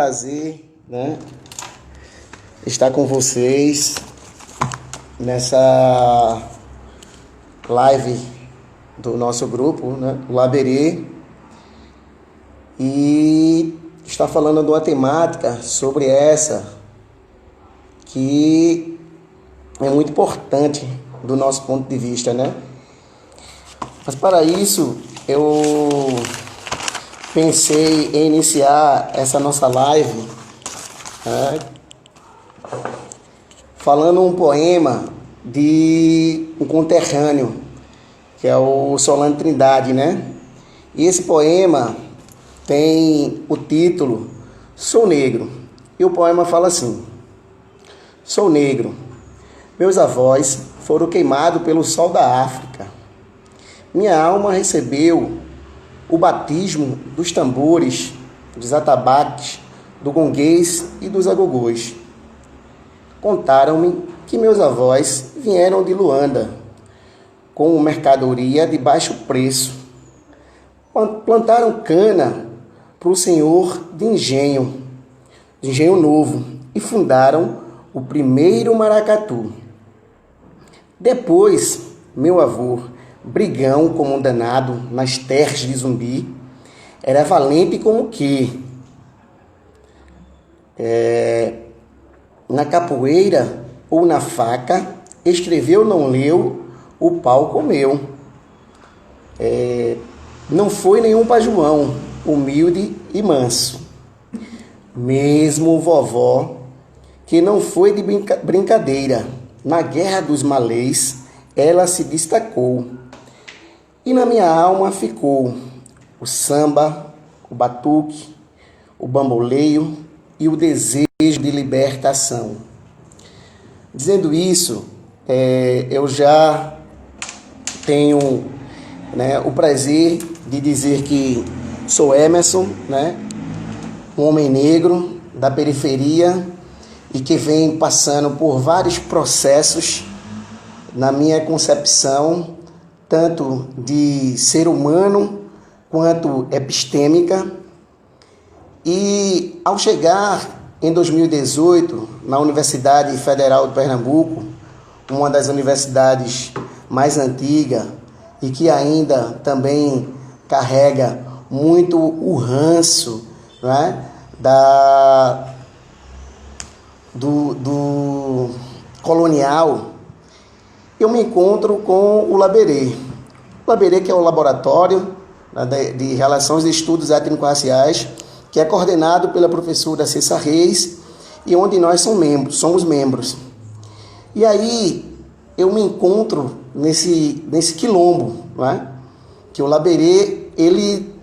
prazer, né, estar com vocês nessa live do nosso grupo, né, o Laberê, e estar falando de uma temática sobre essa que é muito importante do nosso ponto de vista, né? Mas para isso eu pensei em iniciar essa nossa live, né, falando um poema de um conterrâneo, que é o Solano Trindade, né? E esse poema tem o título Sou Negro. E o poema fala assim: Sou negro. Meus avós foram queimados pelo sol da África. Minha alma recebeu o batismo dos tambores, dos atabaques, do gonguês e dos agogôs. Contaram-me que meus avós vieram de Luanda com mercadoria de baixo preço. Plantaram cana para o senhor de engenho novo, e fundaram o primeiro maracatu. Depois, meu avô, brigão como um danado nas terras de Zumbi, era valente como que na capoeira ou na faca, escreveu, não leu, o pau comeu. Não foi nenhum pajuão, humilde e manso. Mesmo vovó, que não foi de brincadeira, na guerra dos malês, ela se destacou. E na minha alma ficou o samba, o batuque, o bamboleio e o desejo de libertação. Dizendo isso, eu já tenho, né, o prazer de dizer que sou Emerson, né, um homem negro da periferia e que vem passando por vários processos na minha concepção, tanto de ser humano quanto epistêmica. E ao chegar em 2018 na Universidade Federal de Pernambuco, uma das universidades mais antigas e que ainda também carrega muito o ranço, né, do colonial, eu me encontro com o Laberê. O Laberê, que é o laboratório, né, de Relações e Estudos Étnico-Raciais, que é coordenado pela professora Cissa Reis e onde nós somos membros. E aí eu me encontro nesse quilombo, não é? Que o Laberê, ele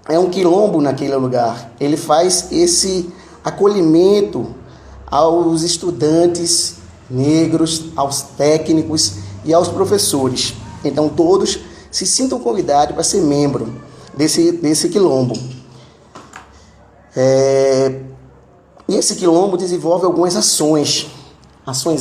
é um quilombo naquele lugar. Ele faz esse acolhimento aos estudantes negros, aos técnicos e aos professores. Então todos se sintam convidados para ser membro desse quilombo. E esse quilombo desenvolve algumas ações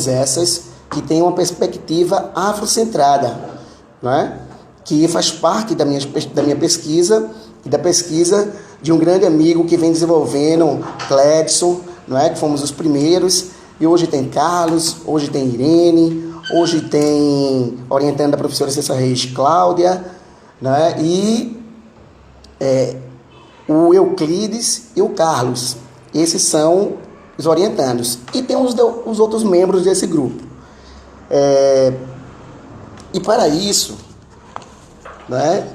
essas que têm uma perspectiva afrocentrada, né? Que faz parte da minha pesquisa e da pesquisa de um grande amigo que vem desenvolvendo, Cledson, não é? Que fomos os primeiros, e hoje tem Carlos, hoje tem Irene, hoje tem, orientando a professora Cissa Reis, Cláudia, né? E o Euclides e o Carlos. Esses são os orientandos. E tem os outros membros desse grupo. E para isso, né,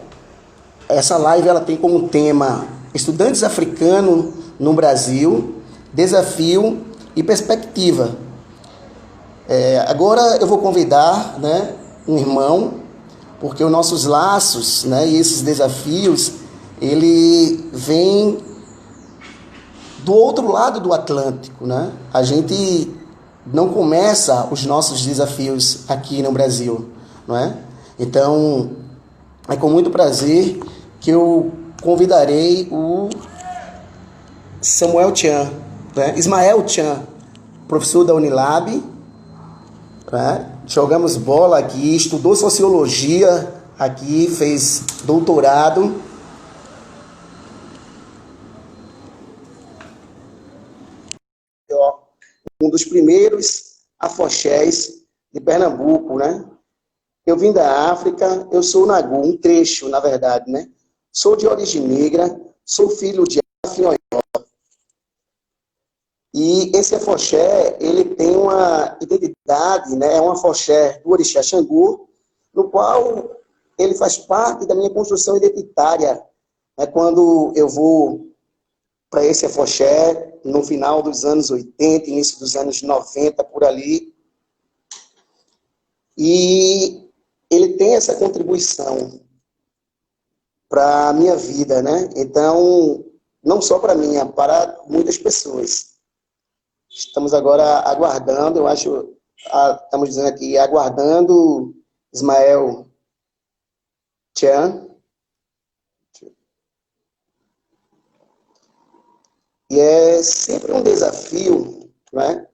essa live ela tem como tema Estudantes Africanos no Brasil, Desafio e Perspectiva. Agora eu vou convidar, né, um irmão, porque os nossos laços, né, e esses desafios, ele vem do outro lado do Atlântico, né? A gente não começa os nossos desafios aqui no Brasil, não é? Então, é com muito prazer que eu convidarei o Samuel Chan, né? Ismael Chan, professor da Unilab, né? Jogamos bola aqui, estudou sociologia aqui, fez doutorado. um dos primeiros afoxés de Pernambuco, né? Eu vim da África, eu sou Nagu, um trecho, na verdade, né? Sou de origem negra, sou filho de Afinhonhó. E esse afoxé, ele tem uma identidade, né? É um afoxé do orixá Xangô, no qual ele faz parte da minha construção identitária. É quando eu vou para esse afoxé, no final dos anos 80, início dos anos 90, por ali. E ele tem essa contribuição para a minha vida, né? Então, não só para mim, é para muitas pessoas. Estamos agora aguardando, eu acho, estamos dizendo aqui, aguardando Ismael Chan. E é sempre um desafio, né,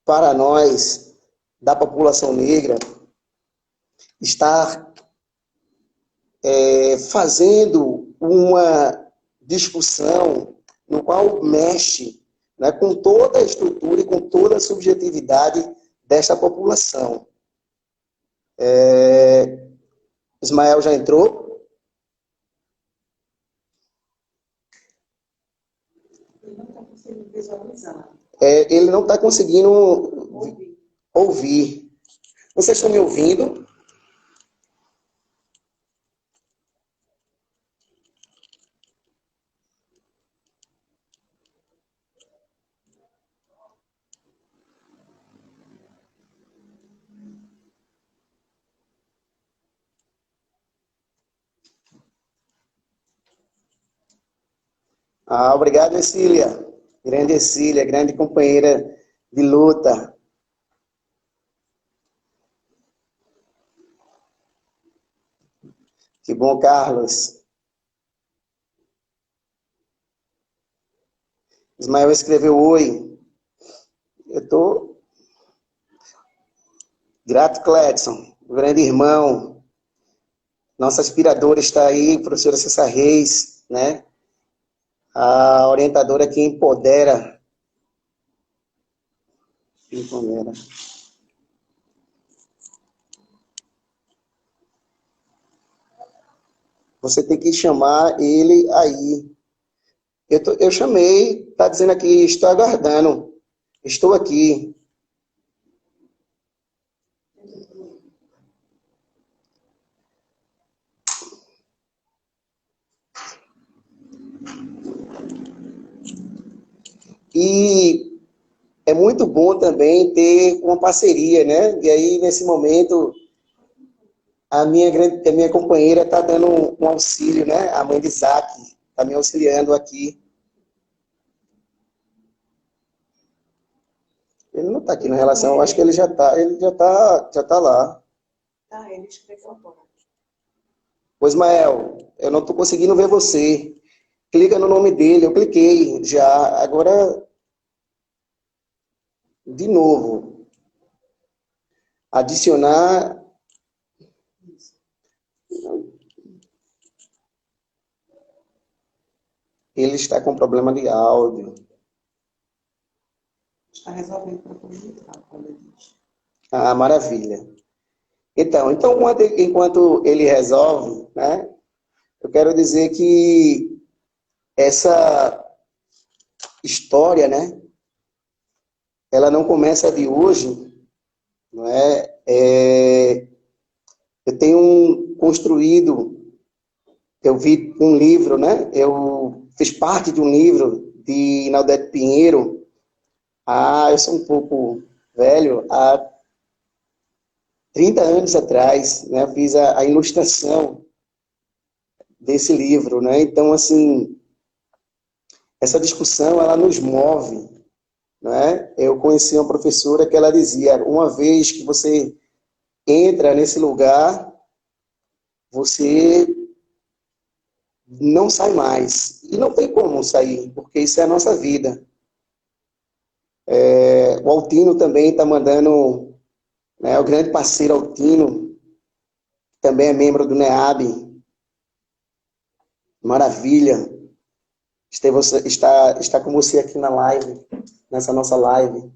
para nós, da população negra, estar fazendo uma discussão no qual mexe, né, com toda a estrutura e com toda a subjetividade desta população. Ismael já entrou? Ele não está conseguindo visualizar. Ele não está conseguindo ouvir. Vocês estão me ouvindo? Obrigado, Cecília. Grande Cecília, grande companheira de luta. Que bom, Carlos. Ismael escreveu oi. Eu estou grato, Cledson, grande irmão. Nossa aspiradora está aí, professora Cessa Reis, né? A orientadora que empodera. Você tem que chamar ele aí. Eu chamei, está dizendo aqui, estou aguardando. Estou aqui. E é muito bom também ter uma parceria, né? E aí, nesse momento, a minha companheira está dando um auxílio, né? A mãe de Isaac está me auxiliando aqui. Ele não está aqui na relação, eu acho que ele já está lá. Ele escreveu agora. Ô, Ismael, eu não estou conseguindo ver você. Clica no nome dele, eu cliquei já. Agora, de novo, adicionar. Ele está com problema de áudio. Está resolvendo para comunicar, quando ele diz. Maravilha. Então enquanto ele resolve, né, eu quero dizer que essa história, né, ela não começa de hoje, não é? Eu tenho construído, eu vi um livro, né? Eu fiz parte de um livro de Naldete Pinheiro. Eu sou um pouco velho, há 30 anos atrás, né? Eu fiz a ilustração desse livro, né? Então, assim, essa discussão, ela nos move, né? Eu conheci uma professora que ela dizia, uma vez que você entra nesse lugar, você não sai mais. E não tem como sair, porque isso é a nossa vida. O Altino também está mandando, né, o grande parceiro Altino, também é membro do NEAB. Maravilha. Está com você aqui na live. nessa nossa live.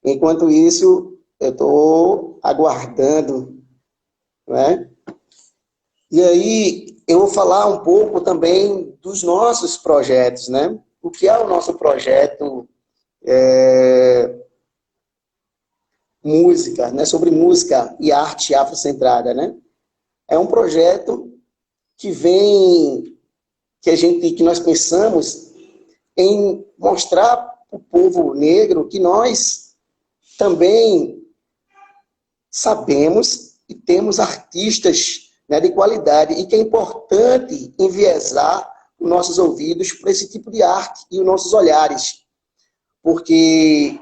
Enquanto isso, eu estou aguardando, né? E aí, eu vou falar um pouco também dos nossos projetos, né? O que é o nosso projeto música, né? Sobre música e arte afrocentrada, né? É um projeto que vem, que nós pensamos em mostrar para o povo negro que nós também sabemos e temos artistas, né, de qualidade e que é importante enviesar os nossos ouvidos para esse tipo de arte e os nossos olhares, porque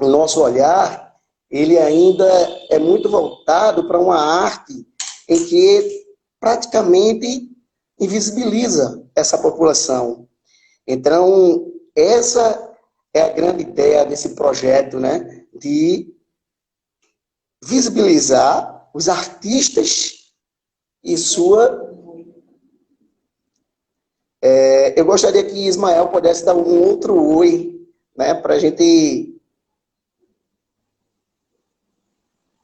o nosso olhar ele ainda é muito voltado para uma arte em que praticamente invisibiliza essa população. Então, essa é a grande ideia desse projeto, né? De visibilizar os artistas e sua... eu gostaria que Ismael pudesse dar um outro oi, né? Para a gente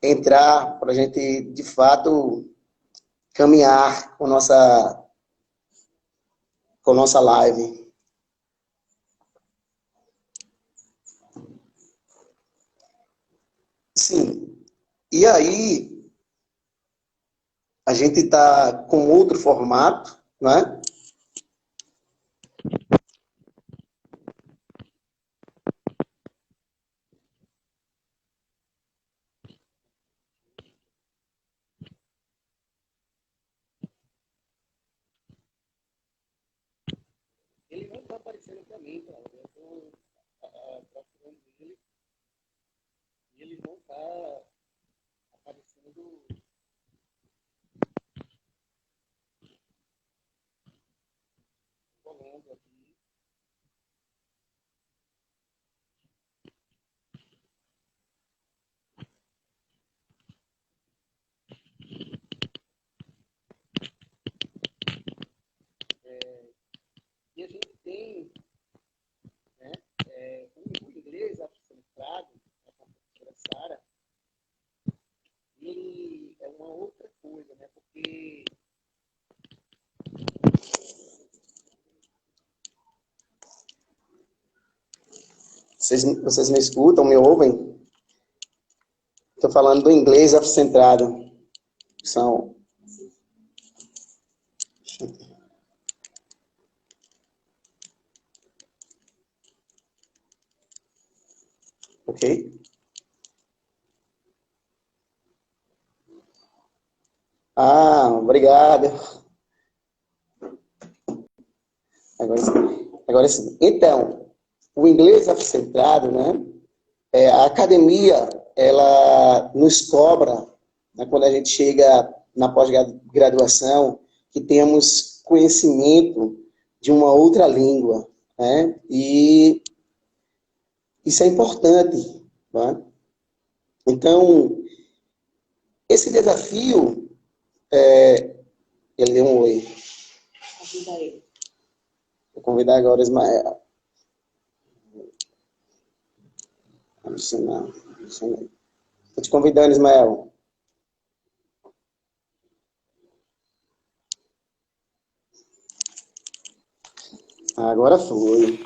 entrar, para a gente, de fato, caminhar com nossa live. Sim. E aí, a gente está com outro formato, né? Ele não está aparecendo para mim, cara. Eu estou procurando ele e ele não está aparecendo. Rolando aqui. E a gente tem, né, o inglês afrocentrado, a professora Sara, ele é uma outra coisa, né? Porque vocês me escutam, me ouvem? Estou falando do inglês afrocentrado. São... Ok? Ah, obrigado. Agora sim. Então, o inglês afrocentrado, né? A academia, ela nos cobra, né, quando a gente chega na pós-graduação, que temos conhecimento de uma outra língua, né? E isso é importante, né? Então, esse desafio, ele deu um oi. Ajuda ele. Vou convidar agora o Ismael. Estou te convidando, Ismael. Agora foi.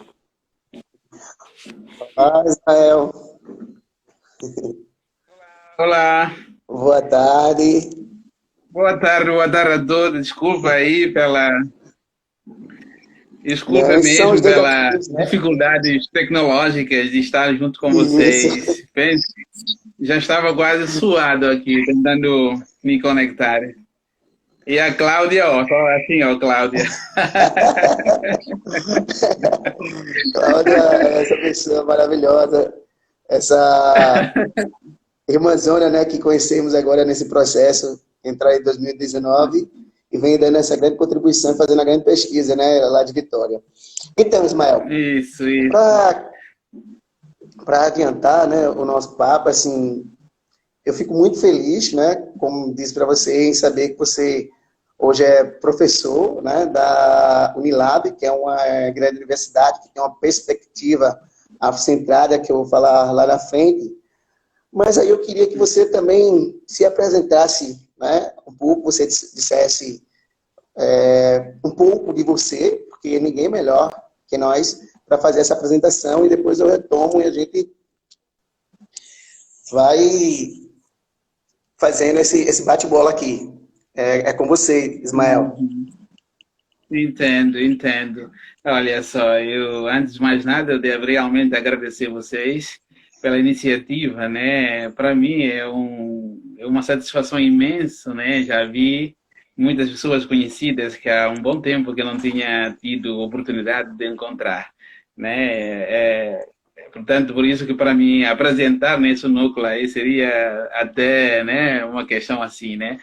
Olá, Ismael. Olá, Boa tarde. boa tarde a todos. Desculpa Não, esses são os mesmo pelas desafios, né? dificuldades tecnológicas de estar junto com Isso. vocês. Pense, já estava quase suado aqui, tentando me conectar. E a Cláudia, ó, só assim, ó, Cláudia. Cláudia, essa pessoa maravilhosa, essa irmãzona, né, que conhecemos agora nesse processo, entrar em 2019 e vem dando essa grande contribuição, fazendo a grande pesquisa, né, lá de Vitória. Então, Ismael, Isso. para adiantar, né, o nosso papo, assim, eu fico muito feliz, né, como disse para você, em saber que você hoje é professor, né, da Unilab, que é uma grande universidade que tem uma perspectiva afrocentrada, que eu vou falar lá na frente. Mas aí eu queria que você também se apresentasse, né, um pouco, você dissesse um pouco de você, porque ninguém melhor que nós para fazer essa apresentação, e depois eu retomo e a gente vai fazendo esse bate-bola aqui. É com você, Ismael. Entendo, entendo. Olha só, eu, antes de mais nada, eu devo realmente agradecer vocês pela iniciativa, né? Para mim é uma satisfação imensa, né? Já vi muitas pessoas conhecidas que há um bom tempo que eu não tinha tido oportunidade de encontrar, né? Portanto, por isso que para mim apresentar nesse núcleo aí seria até, né, uma questão assim, né?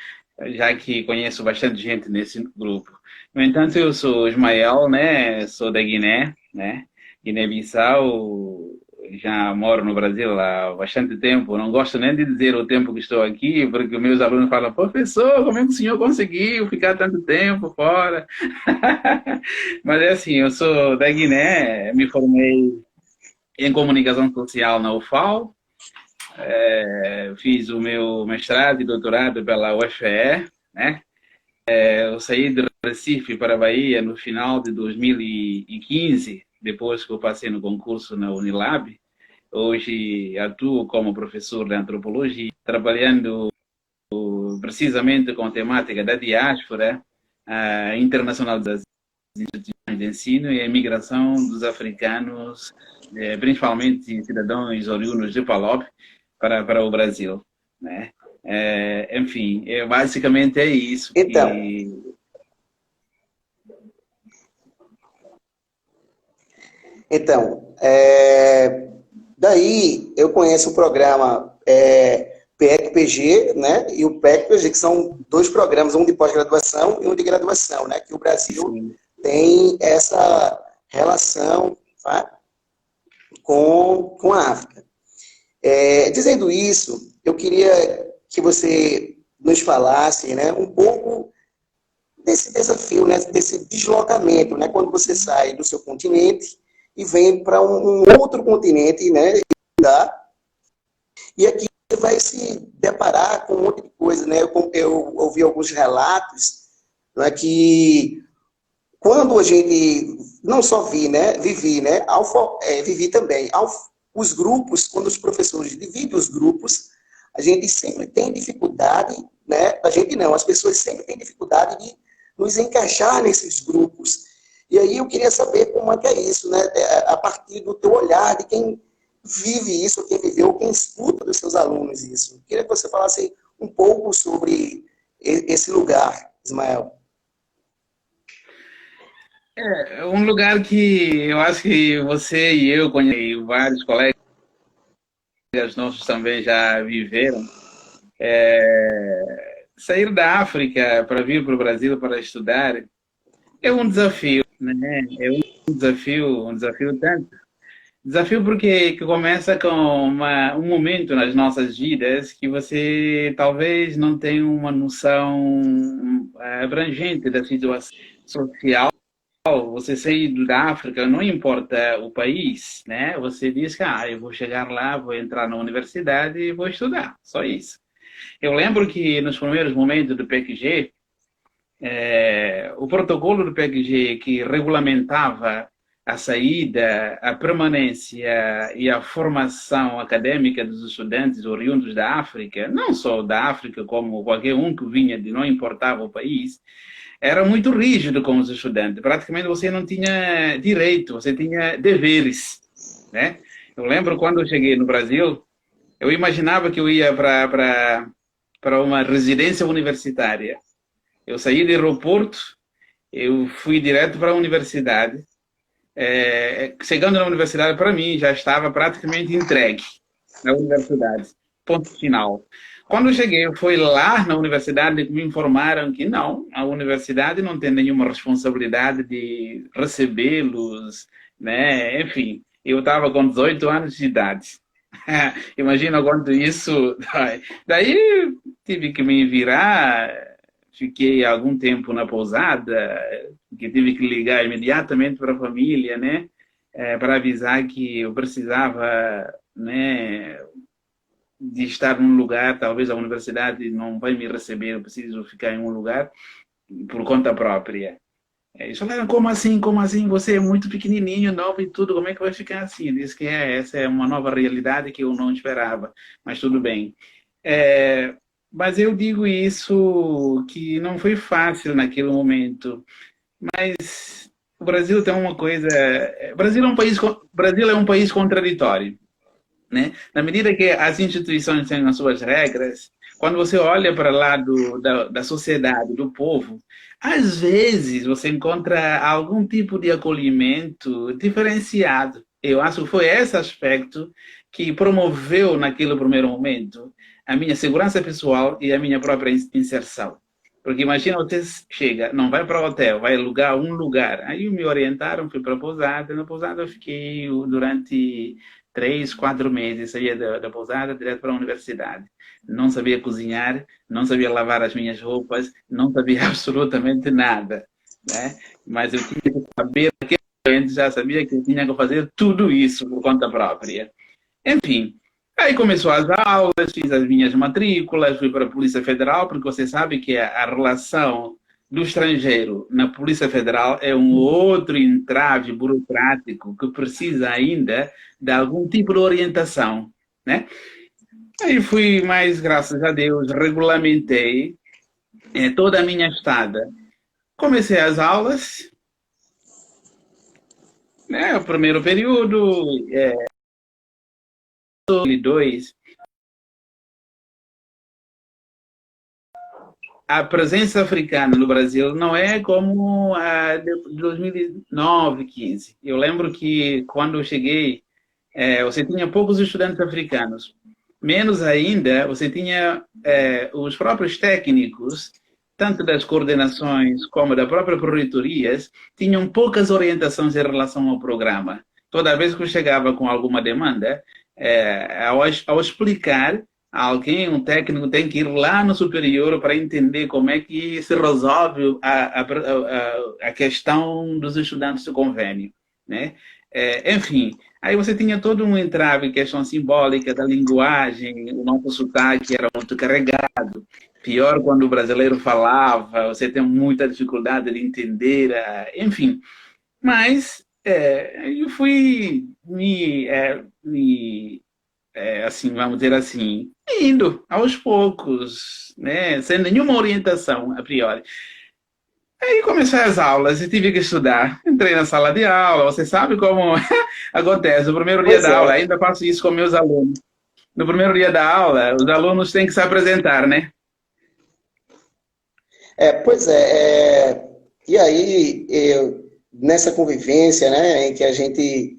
Já que conheço bastante gente nesse grupo. No entanto, eu sou Ismael, né? Sou da Guiné, né? Guiné-Bissau. Já moro no Brasil há bastante tempo. Não gosto nem de dizer o tempo que estou aqui, porque meus alunos falam: professor, como é que o senhor conseguiu ficar tanto tempo fora? Mas é assim, eu sou da Guiné, me formei em comunicação social na UFAL, fiz o meu mestrado e doutorado pela UFE, né? Eu saí de Recife para a Bahia no final de 2015, depois que eu passei no concurso na Unilab. Hoje atuo como professor de antropologia, trabalhando precisamente com a temática da diáspora, a internacionalização das instituições de ensino e a imigração dos africanos, principalmente cidadãos oriundos de Palop, para o Brasil, né? Enfim, basicamente é isso. Então, daí eu conheço o programa PEC-PG, né, e o PEC-PG, que são dois programas, um de pós-graduação e um de graduação, né, que o Brasil Sim. tem essa relação, tá, com a África. Dizendo isso, eu queria que você nos falasse, né, um pouco desse desafio, né, desse deslocamento, né, quando você sai do seu continente e vem para um outro continente, né, e aqui você vai se deparar com um monte de coisa, né? Eu ouvi alguns relatos, né, que quando a gente não só vivi, né, vivi também, os grupos, quando os professores dividem os grupos, a gente sempre tem dificuldade, né, a gente não, as pessoas sempre têm dificuldade de nos encaixar nesses grupos. E aí eu queria saber como é que é isso, né, a partir do teu olhar, de quem vive isso, quem viveu, quem escuta dos seus alunos isso. Eu queria que você falasse um pouco sobre esse lugar, Ismael. É um lugar que eu acho que você e eu conheci, vários colegas nossos também já viveram. Sair da África para vir para o Brasil para estudar é um desafio, né? É um desafio tanto. Desafio porque que começa com um momento nas nossas vidas que você talvez não tenha uma noção abrangente da situação social. Você sair da África, não importa o país, né? Você diz que eu vou chegar lá, vou entrar na universidade e vou estudar, só isso. Eu lembro que nos primeiros momentos do PECG, o protocolo do PECG que regulamentava a saída, a permanência e a formação acadêmica dos estudantes oriundos da África, não só da África, como qualquer um que vinha de não importava o país, era muito rígido com os estudantes. Praticamente você não tinha direito, você tinha deveres, né? Eu lembro quando eu cheguei no Brasil, eu imaginava que eu ia para uma residência universitária. Eu saí do aeroporto, eu fui direto para a universidade. Chegando na universidade, para mim, já estava praticamente entregue na universidade. Ponto final. Quando eu cheguei, eu fui lá na universidade e me informaram que não, a universidade não tem nenhuma responsabilidade de recebê-los, né? Enfim, eu estava com 18 anos de idade. Imagina quanto isso... Daí tive que me virar, fiquei algum tempo na pousada, que tive que ligar imediatamente para a família, né? para avisar que eu precisava, né, de estar num lugar, talvez a universidade não vai me receber, eu preciso ficar em um lugar por conta própria. Eles falaram, como assim, como assim? Você é muito pequenininho, novo e tudo, como é que vai ficar assim? Diz que essa é uma nova realidade que eu não esperava, mas tudo bem. É, mas eu digo isso que não foi fácil naquele momento. Mas o Brasil tem uma coisa. Brasil é um país contraditório, né? Na medida que as instituições têm as suas regras, quando você olha para lá da sociedade, do povo, às vezes você encontra algum tipo de acolhimento diferenciado. Eu acho que foi esse aspecto que promoveu, naquele primeiro momento, a minha segurança pessoal e a minha própria inserção. Porque imagina, você chega, não vai para o hotel, vai alugar um lugar. Aí me orientaram, fui para a pousada. Na pousada eu fiquei durante 3, 4 meses, saía da pousada direto para a universidade. Não sabia cozinhar, não sabia lavar as minhas roupas, não sabia absolutamente nada, né? Mas eu tinha que saber, naquele momento já sabia que eu tinha que fazer tudo isso por conta própria. Enfim, aí começou as aulas, fiz as minhas matrículas, fui para a Polícia Federal, porque você sabe que a relação do estrangeiro na Polícia Federal é um outro entrave burocrático que precisa ainda de algum tipo de orientação, né? Aí fui, mais graças a Deus, regulamentei toda a minha estada. Comecei as aulas, né? O primeiro período, 2002, a presença africana no Brasil não é como a de 2009, 15. Eu lembro que quando eu cheguei, você tinha poucos estudantes africanos. Menos ainda, você tinha os próprios técnicos, tanto das coordenações como da própria proreitorias, tinham poucas orientações em relação ao programa. Toda vez que eu chegava com alguma demanda, ao explicar, alguém, um técnico, tem que ir lá no superior para entender como é que se resolve a questão dos estudantes do convênio, né? Enfim, aí você tinha todo um entrave, questão simbólica da linguagem, o nosso sotaque era muito carregado. Pior quando o brasileiro falava, você tem muita dificuldade de entender, enfim. Mas eu fui assim, vamos dizer assim, indo aos poucos, né? Sem nenhuma orientação a priori. Aí comecei as aulas e tive que estudar. Entrei na sala de aula, você sabe como acontece. O primeiro dia Pois da aula, é. ainda faço isso com meus alunos. No primeiro dia da aula, os alunos têm que se apresentar, né? Pois é, e aí, nessa convivência, né, em que a gente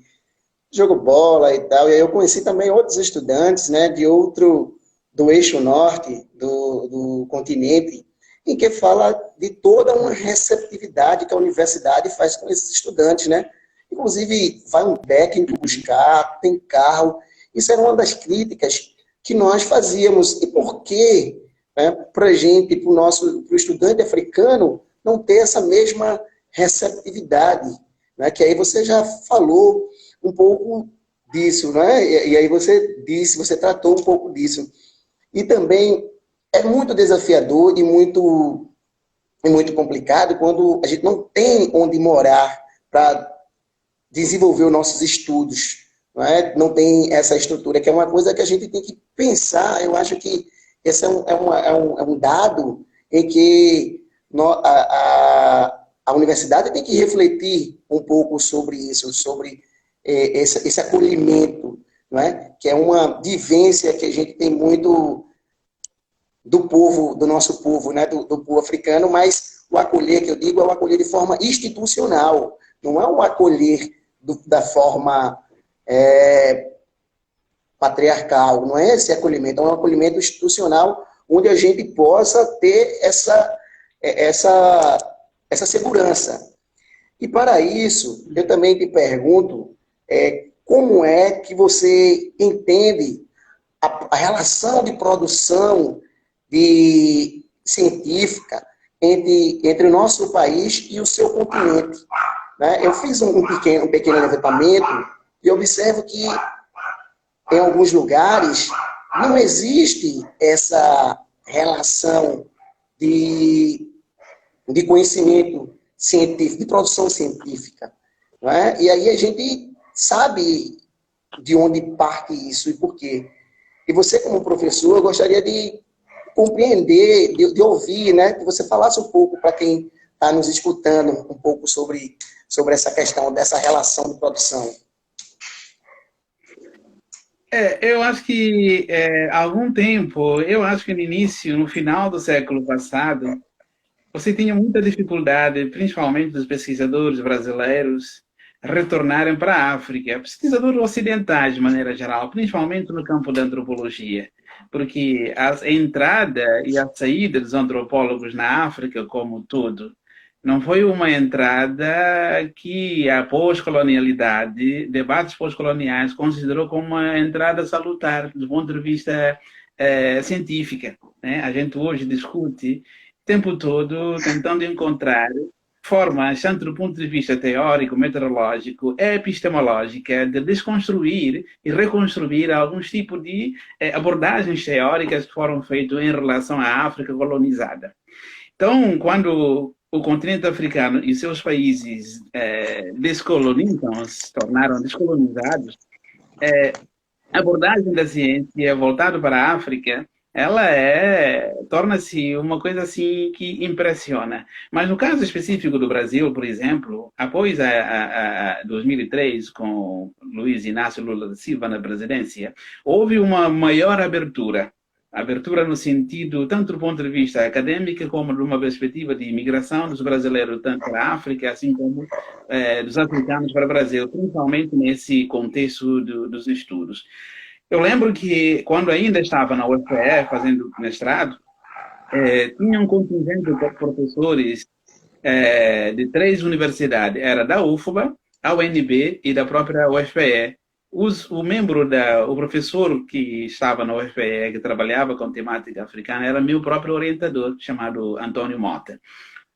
jogou bola e tal, e aí eu conheci também outros estudantes, né, do eixo norte do continente, em que fala de toda uma receptividade que a universidade faz com esses estudantes, né? Inclusive, vai um técnico buscar, tem carro. Isso era uma das críticas que nós fazíamos. E por que, né, para a gente, para o estudante africano, não ter essa mesma receptividade? Né? Que aí você já falou um pouco disso, né? E aí você tratou um pouco disso. E também é muito desafiador e muito complicado quando a gente não tem onde morar para desenvolver os nossos estudos. Não tem essa estrutura, que é uma coisa que a gente tem que pensar. Eu acho que esse é um dado em que a universidade tem que refletir um pouco sobre isso, sobre esse acolhimento, não é? Que é uma vivência que a gente tem muito do povo, do nosso povo, né? do povo africano, mas o acolher, que eu digo, é o acolher de forma institucional, não é o acolher da forma patriarcal, não é esse acolhimento, é um acolhimento institucional onde a gente possa ter essa segurança. E para isso, eu também te pergunto, como é que você entende a relação de produção científica entre o nosso país e o seu continente? né? Eu fiz um pequeno levantamento e observo que em alguns lugares não existe essa relação de conhecimento científico, de produção científica. Né? E aí a gente sabe de onde parte isso e por quê. E você, como professor, eu gostaria de compreender, de ouvir, né? Que você falasse um pouco para quem está nos escutando, um pouco sobre essa questão dessa relação de produção. Eu acho que há algum tempo, eu acho que no início, no final do século passado, você tinha muita dificuldade, principalmente dos pesquisadores brasileiros, retornarem para a África, pesquisadores ocidentais de maneira geral, principalmente no campo da antropologia, porque a entrada e a saída dos antropólogos na África como um todo não foi uma entrada que a pós-colonialidade, debates pós-coloniais, considerou como uma entrada salutar do ponto de vista científica. Né? A gente hoje discute o tempo todo tentando encontrar formas, tanto do ponto de vista teórico, meteorológico, epistemológica, de desconstruir e reconstruir alguns tipos de abordagens teóricas que foram feitas em relação à África colonizada. Então, quando o continente africano e seus países descolonizam, se tornaram descolonizados, a abordagem da ciência voltada para a África, ela torna-se uma coisa assim que impressiona. Mas no caso específico do Brasil, por exemplo, após a 2003, com Luiz Inácio Lula da Silva na presidência, houve uma maior abertura. Abertura no sentido, tanto do ponto de vista acadêmico, como de uma perspectiva de imigração dos brasileiros, tanto para a África, assim como dos africanos para o Brasil, principalmente nesse contexto dos estudos. Eu lembro que, quando ainda estava na UFPE, fazendo mestrado, tinha um contingente de professores de 3 universidades. Era da UFBA, a UNB e da própria UFPE. O professor que estava na UFPE, que trabalhava com temática africana, era meu próprio orientador, chamado Antônio Mota.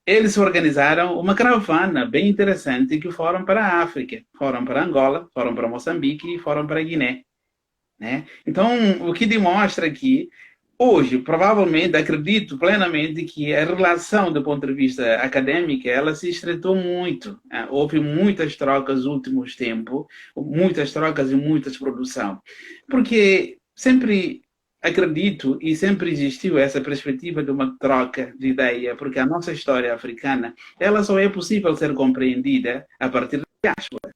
Eles organizaram uma caravana bem interessante que foram para a África, foram para Angola, foram para Moçambique e foram para Guiné. Né? Então, o que demonstra que hoje, provavelmente, acredito plenamente que a relação do ponto de vista acadêmico, ela se estreitou muito. Houve muitas trocas nos últimos tempos, muitas trocas e muitas produções. Porque sempre acredito e sempre existiu essa perspectiva de uma troca de ideia, porque a nossa história africana, ela só é possível ser compreendida a partir da diáspora.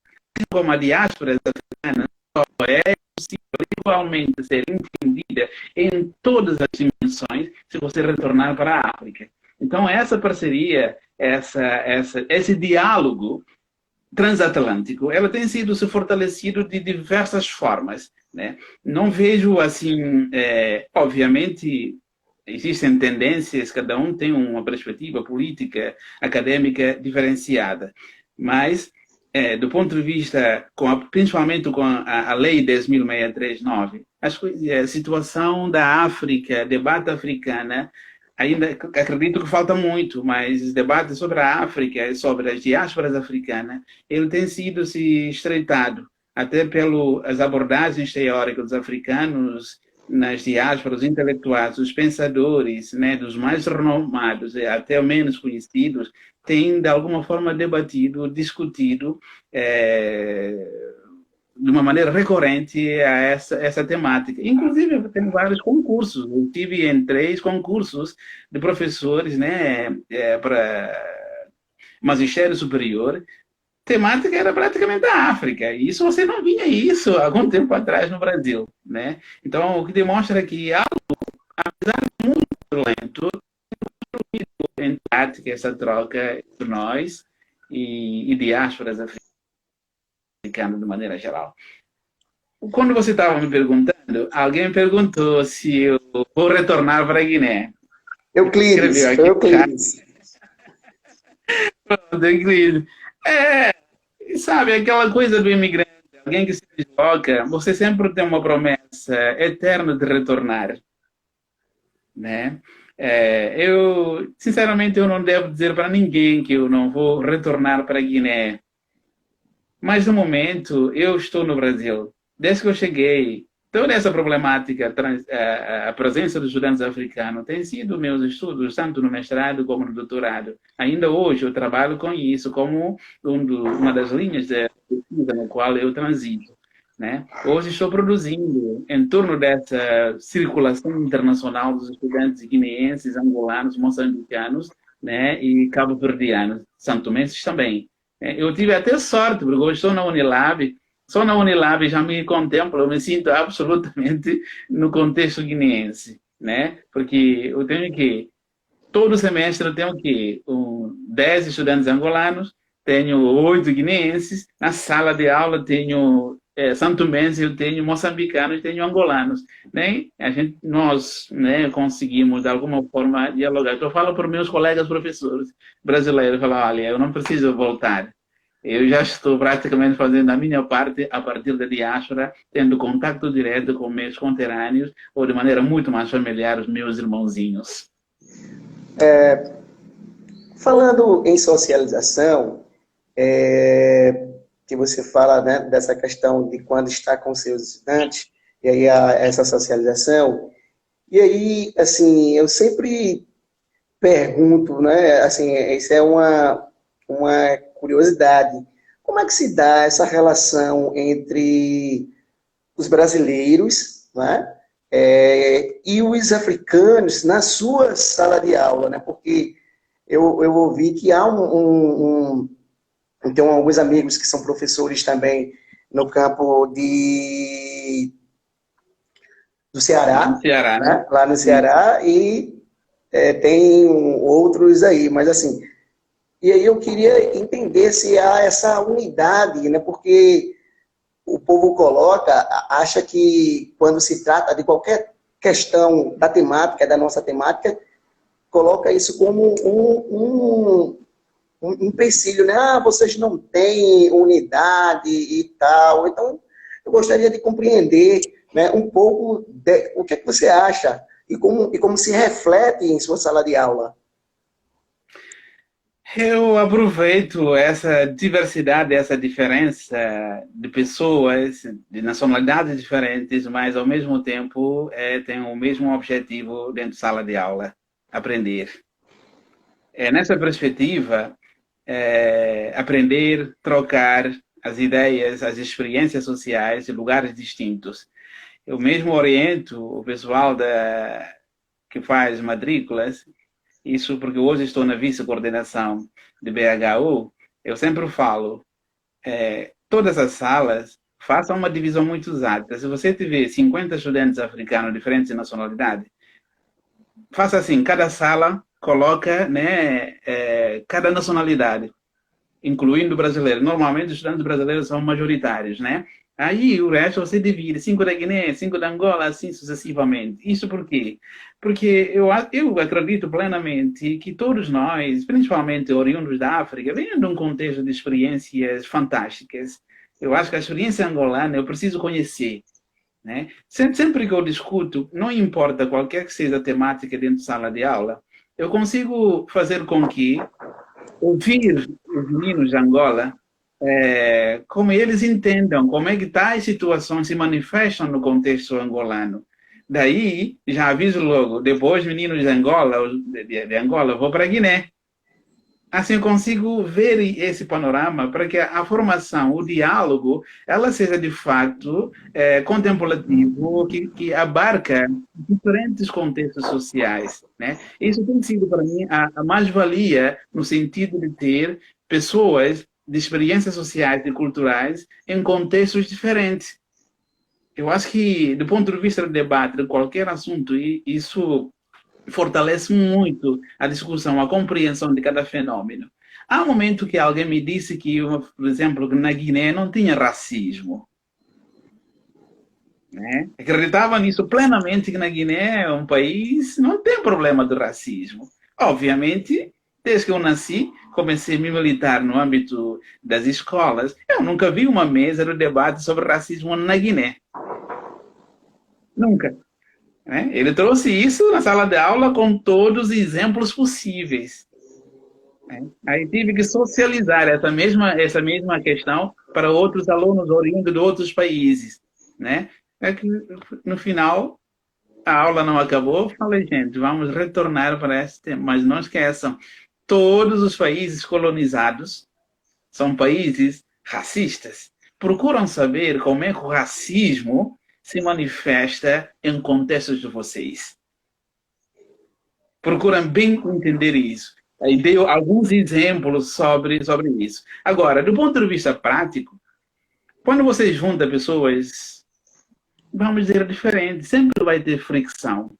Como a diáspora africana só é possível igualmente ser entendida em todas as dimensões se você retornar para a África. Então, essa parceria, esse diálogo transatlântico, ela tem sido se fortalecido de diversas formas. Né? Não vejo assim, obviamente, existem tendências, cada um tem uma perspectiva política, acadêmica diferenciada, mas do ponto de vista, principalmente com a Lei 10.639, a situação da África, debate africana, ainda acredito que falta muito, mas debate sobre a África, sobre as diásporas africanas, ele tem sido se estreitado, até pelas abordagens teóricas dos africanos nas diásporas, os intelectuais, os pensadores, né, dos mais renomados e até menos conhecidos, têm, de alguma forma, debatido, discutido de uma maneira recorrente a essa temática. Inclusive, tem vários concursos. Eu estive em 3 concursos de professores, né, para magistério superior. Temática era praticamente a África. E isso você não via isso há algum tempo atrás no Brasil, né? Então, o que demonstra que algo, apesar de muito lento, em prática essa troca entre nós e diásporas africanas de maneira geral. Quando você estava me perguntando, alguém me perguntou se eu vou retornar para a Guiné. Euclides, Euclides. Pronto, Euclides. Sabe, aquela coisa do imigrante, alguém que se desloca, você sempre tem uma promessa eterna de retornar. Né? Sinceramente, eu não devo dizer para ninguém que eu não vou retornar para a Guiné. Mas no momento eu estou no Brasil. Desde que eu cheguei, toda essa problemática, a presença dos estudantes africanos tem sido meus estudos, tanto no mestrado como no doutorado. Ainda hoje eu trabalho com isso como uma das linhas de pesquisa no qual eu transito. Né? Hoje estou produzindo em torno dessa circulação internacional dos estudantes guineenses, angolanos, moçambicanos, né? E cabo-verdianos, santomenses também. Eu tive até sorte, porque hoje estou na Unilab, só na Unilab já me contemplo, eu me sinto absolutamente no contexto guineense, né? Porque eu tenho que, todo semestre eu tenho que 10 estudantes angolanos, tenho 8 guineenses, na sala de aula tenho santomenses, eu tenho moçambicanos, tenho angolanos, né? Nós, né, conseguimos de alguma forma dialogar. Então, eu falo para meus colegas professores brasileiros, falo, olha, eu não preciso voltar. Eu já estou praticamente fazendo a minha parte a partir da diáspora, tendo contato direto com meus conterrâneos ou de maneira muito mais familiar os meus irmãozinhos. Falando em socialização, que você fala, né, dessa questão de quando está com seus estudantes, e aí essa socialização, e aí, assim, eu sempre pergunto, né, assim, isso é uma curiosidade, como é que se dá essa relação entre os brasileiros, né, e os africanos na sua sala de aula, né, porque eu ouvi que há então, alguns amigos que são professores também no campo do Ceará, No Ceará, né? né? Lá no Ceará, e tem outros aí, mas assim, e aí eu queria entender se há essa unidade, né? Porque o povo acha que quando se trata de qualquer questão da temática, da nossa temática, coloca isso como um empecilho, né? Ah, vocês não têm unidade e tal. Então, eu gostaria de compreender, né, um pouco o que é que você acha e como se reflete em sua sala de aula. Eu aproveito essa diversidade, essa diferença de pessoas, de nacionalidades diferentes, mas ao mesmo tempo tem o mesmo objetivo dentro de sala de aula, aprender. Nessa perspectiva, aprender, trocar as ideias, as experiências sociais em lugares distintos. Eu mesmo oriento o pessoal que faz matrículas, isso porque hoje estou na vice-coordenação de BHU, eu sempre falo, todas as salas façam uma divisão muito exata. Se você tiver 50 estudantes africanos de diferentes nacionalidades, faça assim, cada sala coloca, né, cada nacionalidade, incluindo brasileiros. Normalmente os estudantes brasileiros são majoritários, né? Aí o resto você divide, 5 da Guiné, 5 da Angola, assim sucessivamente. Isso por quê? Porque eu acredito plenamente que todos nós, principalmente oriundos da África, vêm de um contexto de experiências fantásticas. Eu acho que a experiência angolana eu preciso conhecer. Né? Sempre que eu discuto, não importa qualquer que seja a temática dentro de sala de aula, eu consigo fazer com que ouvir os meninos de Angola, como eles entendam como é que tais situações se manifestam no contexto angolano. Daí, já aviso logo, depois meninos de Angola, de Angola, vou para a Guiné. Assim eu consigo ver esse panorama para que a formação, o diálogo, ela seja de fato contemplativo, que abarca diferentes contextos sociais. Né? Isso tem sido para mim a mais-valia no sentido de ter pessoas de experiências sociais e culturais em contextos diferentes. Eu acho que, do ponto de vista do debate de qualquer assunto, isso fortalece muito a discussão, a compreensão de cada fenômeno. Há um momento que alguém me disse que, por exemplo, que na Guiné não tinha racismo. Né? Acreditava nisso plenamente, que na Guiné é um país não tem problema de racismo. Obviamente, desde que eu nasci, comecei a me militar no âmbito das escolas, eu nunca vi uma mesa de debate sobre racismo na Guiné. Nunca. Ele trouxe isso na sala de aula com todos os exemplos possíveis. Aí tive que socializar essa mesma questão para outros alunos oriundos de outros países, né? É que no final a aula não acabou, falei, gente, vamos retornar para esse tema, mas não esqueçam, todos os países colonizados são países racistas. Procuram saber como é que o racismo se manifesta em contextos de vocês. Procuram bem entender isso. Aí dei alguns exemplos sobre isso. Agora, do ponto de vista prático, quando você junta pessoas, vamos dizer, diferentes, sempre vai ter fricção.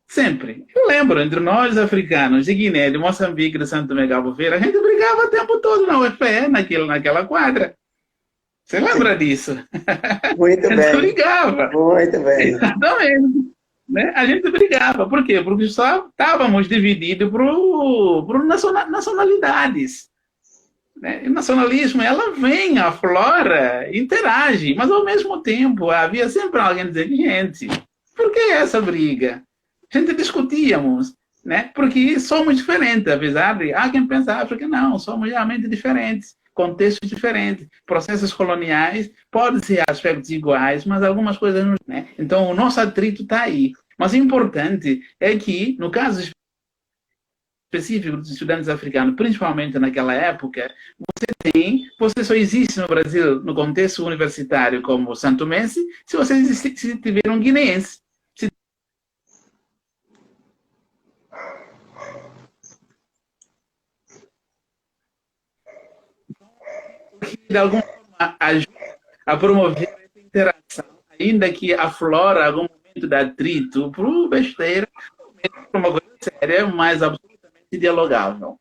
Sempre. Eu lembro, entre nós africanos, de Guiné, de Moçambique, de Santo Tomé, Cabo Verde, a gente brigava o tempo todo na UFPE, naquela quadra. Você lembra disso? Muito A gente bem, brigava. muito bem. Exatamente. Né? A gente brigava. Por quê? Porque só estávamos divididos por nacionalidades. Né? E o nacionalismo, ela vem, aflora, interage, mas ao mesmo tempo havia sempre alguém dizendo, gente, por que essa briga? A gente discutíamos, né? Porque somos diferentes, apesar de há quem pensa, África, não, somos realmente diferentes, contextos diferentes, processos coloniais, podem ser aspectos iguais, mas algumas coisas não, né? Então o nosso atrito está aí. Mas o importante é que, no caso específico dos estudantes africanos, principalmente naquela época, você só existe no Brasil, no contexto universitário, como santomense, se você se tiver um guineense. Se de alguma forma ajuda a promover essa interação, ainda que aflora algum momento de atrito, por besteira, por uma coisa séria, mas absolutamente dialogável.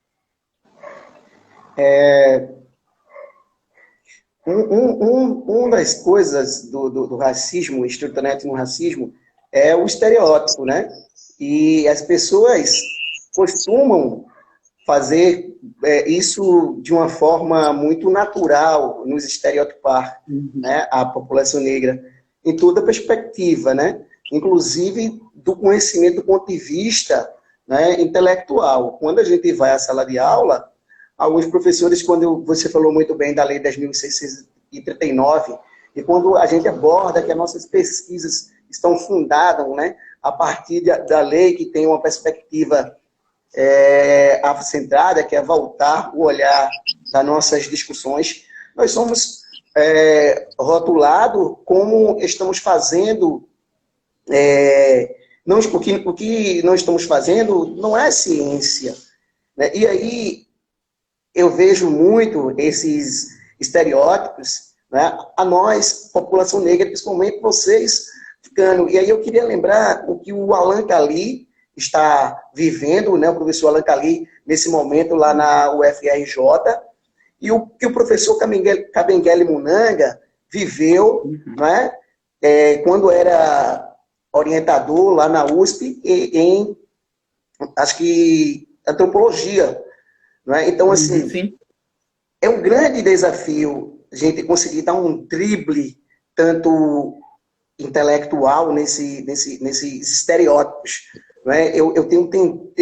Uma das coisas do racismo, estruturante no racismo, é o estereótipo, né? E as pessoas costumam fazer isso de uma forma muito natural, nos estereotipar, né, a população negra, em toda perspectiva, né? Inclusive do conhecimento do ponto de vista, né, intelectual. Quando a gente vai à sala de aula, alguns professores, quando você falou muito bem da Lei 10.639, e quando a gente aborda que as nossas pesquisas estão fundadas, né, a partir da lei que tem uma perspectiva afrocentrada, que é voltar o olhar das nossas discussões, nós somos rotulados como estamos fazendo, não, o que nós estamos fazendo não é ciência. Né? E aí eu vejo muito esses estereótipos, né, a nós, população negra, principalmente vocês, ficando. E aí eu queria lembrar o que o Alan Kali está vivendo, né, o professor Alan Kali, nesse momento lá na UFRJ, e o que o professor Kabengele Munanga viveu, né, quando era orientador lá na USP, em, acho que, antropologia. Né? Então, assim, Sim. é um grande desafio a gente conseguir dar um drible, tanto intelectual, nesses estereótipos. Né? Eu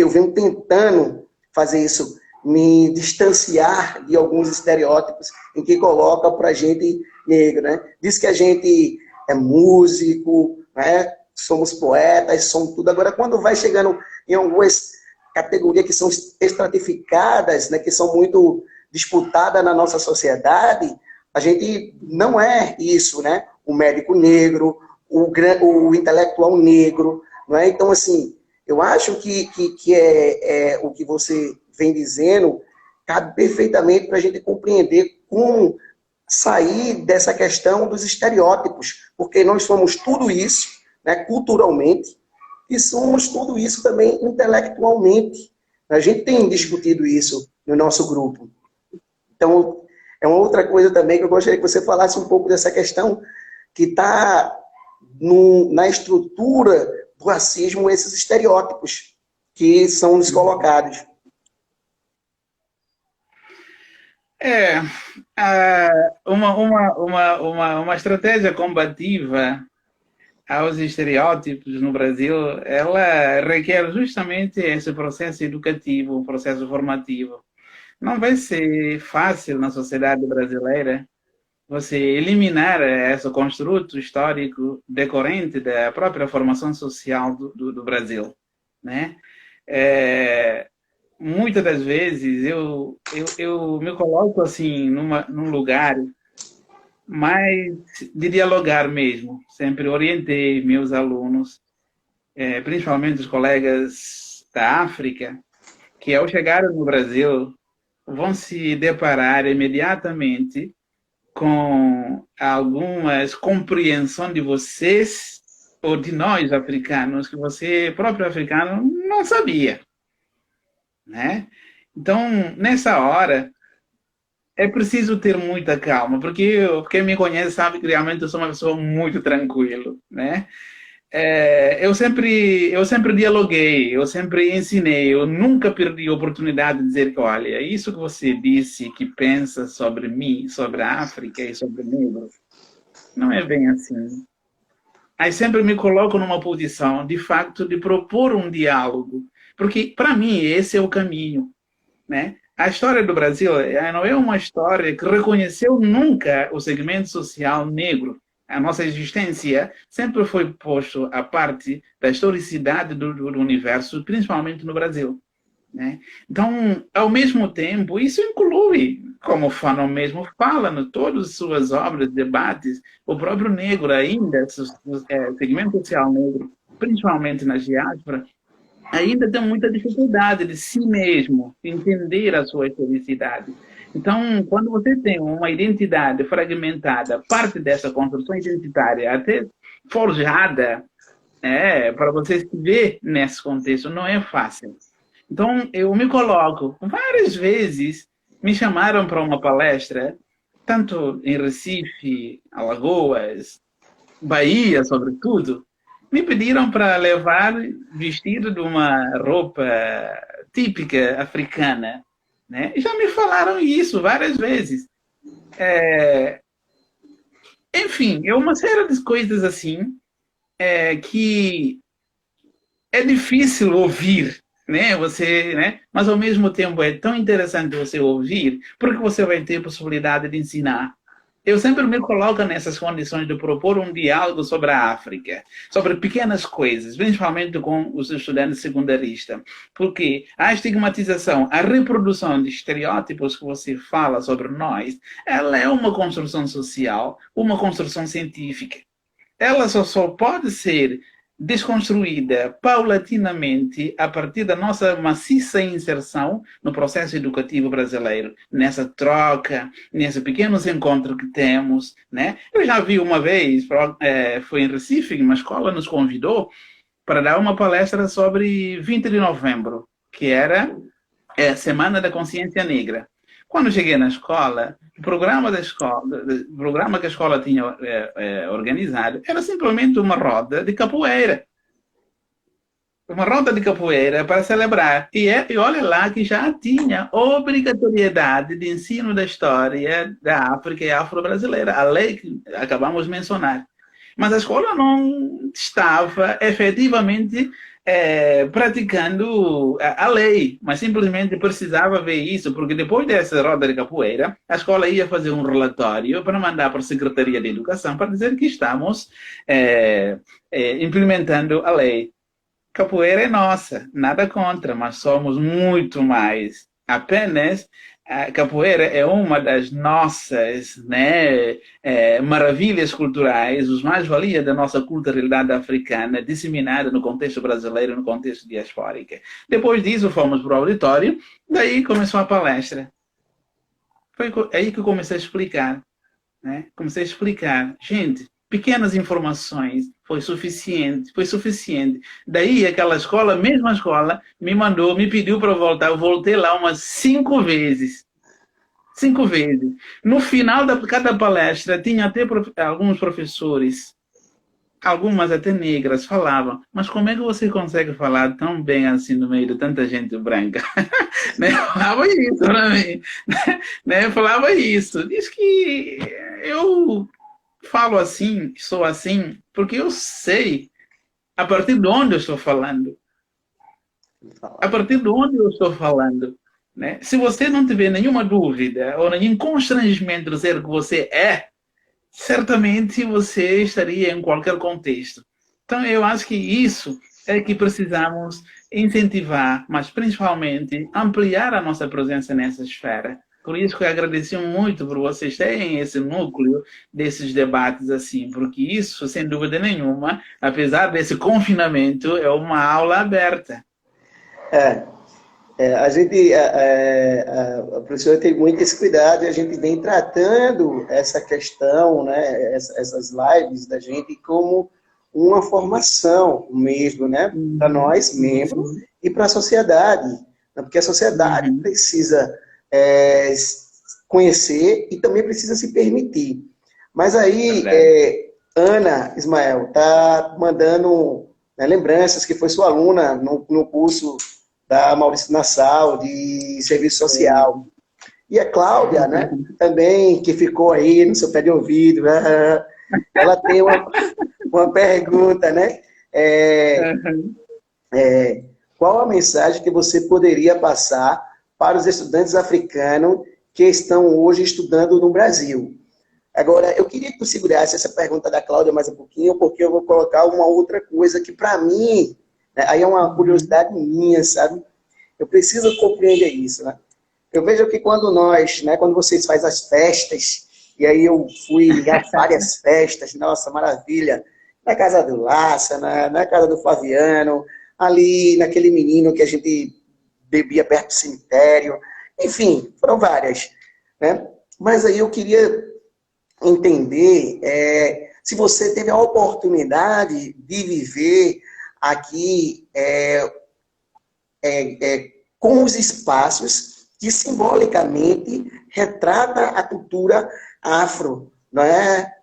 venho tentando fazer isso, me distanciar de alguns estereótipos em que coloca para a gente negro. Né? Diz que a gente é músico, né? Somos poetas, somos tudo. Agora, quando vai chegando em algumas categorias que são estratificadas, né, que são muito disputadas na nossa sociedade, a gente não é isso, né? O médico negro, o intelectual negro, não é? Então, assim, eu acho que o que você vem dizendo cabe perfeitamente para a gente compreender como sair dessa questão dos estereótipos, porque nós somos tudo isso, né, culturalmente, e somos tudo isso também intelectualmente. A gente tem discutido isso no nosso grupo. Então, é uma outra coisa também que eu gostaria que você falasse um pouco dessa questão que está na estrutura do racismo, esses estereótipos que são nos colocados. Uma estratégia combativa aos estereótipos no Brasil, ela requer justamente esse processo educativo, processo formativo. Não vai ser fácil na sociedade brasileira você eliminar esse construto histórico decorrente da própria formação social do Brasil, né? Muitas das vezes eu me coloco assim num lugar mais de dialogar mesmo. Sempre orientei meus alunos, principalmente os colegas da África, que ao chegarem no Brasil vão se deparar imediatamente com algumas compreensões de vocês ou de nós africanos que você próprio africano não sabia, né? Então, nessa hora, é preciso ter muita calma, porque quem me conhece sabe que realmente eu sou uma pessoa muito tranquila, né? Eu sempre dialoguei, eu sempre ensinei, eu nunca perdi a oportunidade de dizer que, olha, isso que você disse, que pensa sobre mim, sobre a África e sobre negros, não é bem assim. Aí sempre me coloco numa posição, de facto, de propor um diálogo, porque, para mim, esse é o caminho, né? A história do Brasil não é uma história que reconheceu nunca o segmento social negro. A nossa existência sempre foi posto à parte da historicidade do universo, principalmente no Brasil, né? Então, ao mesmo tempo, isso inclui, como o Fanon mesmo fala, em todas as suas obras, debates, o próprio negro ainda, o segmento social negro, principalmente na diáspora, ainda tem muita dificuldade de si mesmo, de entender a sua historicidade. Então, quando você tem uma identidade fragmentada, parte dessa construção identitária até forjada, para você se ver nesse contexto, não é fácil. Então, eu me coloco, várias vezes me chamaram para uma palestra, tanto em Recife, Alagoas, Bahia, sobretudo, me pediram para levar vestido de uma roupa típica africana, né? E já me falaram isso várias vezes. Enfim, é uma série de coisas assim que é difícil ouvir, né? Você, né? Mas ao mesmo tempo é tão interessante você ouvir, porque você vai ter a possibilidade de ensinar. Eu sempre me coloco nessas condições de propor um diálogo sobre a África, sobre pequenas coisas, principalmente com os estudantes secundaristas, porque a estigmatização, a reprodução de estereótipos que você fala sobre nós, ela é uma construção social, uma construção científica. Ela só pode ser desconstruída paulatinamente a partir da nossa maciça inserção no processo educativo brasileiro, nessa troca, nesses pequenos encontros que temos, né? Eu já vi uma vez, foi em Recife, uma escola nos convidou para dar uma palestra sobre 20 de novembro, que era a Semana da Consciência Negra. Quando cheguei na escola, o programa que a escola tinha organizado era simplesmente uma roda de capoeira. Uma roda de capoeira para celebrar. E olha lá que já tinha obrigatoriedade de ensino da história da África e afro-brasileira, a lei que acabamos de mencionar. Mas a escola não estava efetivamente praticando a lei, mas simplesmente precisava ver isso, porque depois dessa roda de capoeira, a escola ia fazer um relatório para mandar para a Secretaria de Educação para dizer que estamos implementando a lei. Capoeira é nossa, nada contra, mas somos muito mais. Apenas a capoeira é uma das nossas, né, maravilhas culturais, os mais-valias da nossa culturalidade africana, disseminada no contexto brasileiro, no contexto diaspórico. Depois disso, fomos para o auditório, daí começou a palestra. Foi aí que eu comecei a explicar, né? Comecei a explicar. Gente, pequenas informações, foi suficiente, foi suficiente. Daí aquela escola, mesma escola, me pediu para voltar. Eu voltei lá umas 5 vezes. 5 vezes. No final de cada palestra, tinha até alguns professores, algumas até negras, falavam, mas como é que você consegue falar tão bem assim no meio de tanta gente branca? Né? Falava isso para mim. Né? Falava isso. Diz que eu falo assim, sou assim, porque eu sei a partir de onde eu estou falando. A partir de onde eu estou falando. Né? Se você não tiver nenhuma dúvida ou nenhum constrangimento de dizer que você é, certamente você estaria em qualquer contexto. Então, eu acho que isso é que precisamos incentivar, mas principalmente ampliar a nossa presença nessa esfera. Por isso que eu agradeci muito por vocês terem esse núcleo desses debates assim, porque isso, sem dúvida nenhuma, apesar desse confinamento, é uma aula aberta. É, a professora tem muito esse cuidado e a gente vem tratando essa questão, né, essas lives da gente como uma formação mesmo, né, para nós, membros, e para a sociedade, né, porque a sociedade precisa conhecer e também precisa se permitir. Mas aí, Ana Ismael está mandando, né, lembranças que foi sua aluna no curso da Maurício Nassau, de Serviço Social. E a Cláudia, né, também, que ficou aí no seu pé de ouvido, ela tem uma pergunta, né? Qual a mensagem que você poderia passar para os estudantes africanos que estão hoje estudando no Brasil? Agora, eu queria que tu segurasse essa pergunta da Cláudia mais um pouquinho, porque eu vou colocar uma outra coisa que, para mim, aí é uma curiosidade minha, sabe? Eu preciso compreender isso, né? Eu vejo que quando nós, né, quando vocês fazem as festas, e aí eu fui a várias festas, nossa, maravilha, na casa do Laça, na casa do Flaviano, ali naquele menino que a gente bebia perto do cemitério, enfim, foram várias, né? Mas aí eu queria entender se você teve a oportunidade de viver aqui com os espaços que simbolicamente retrata a cultura afro, não é?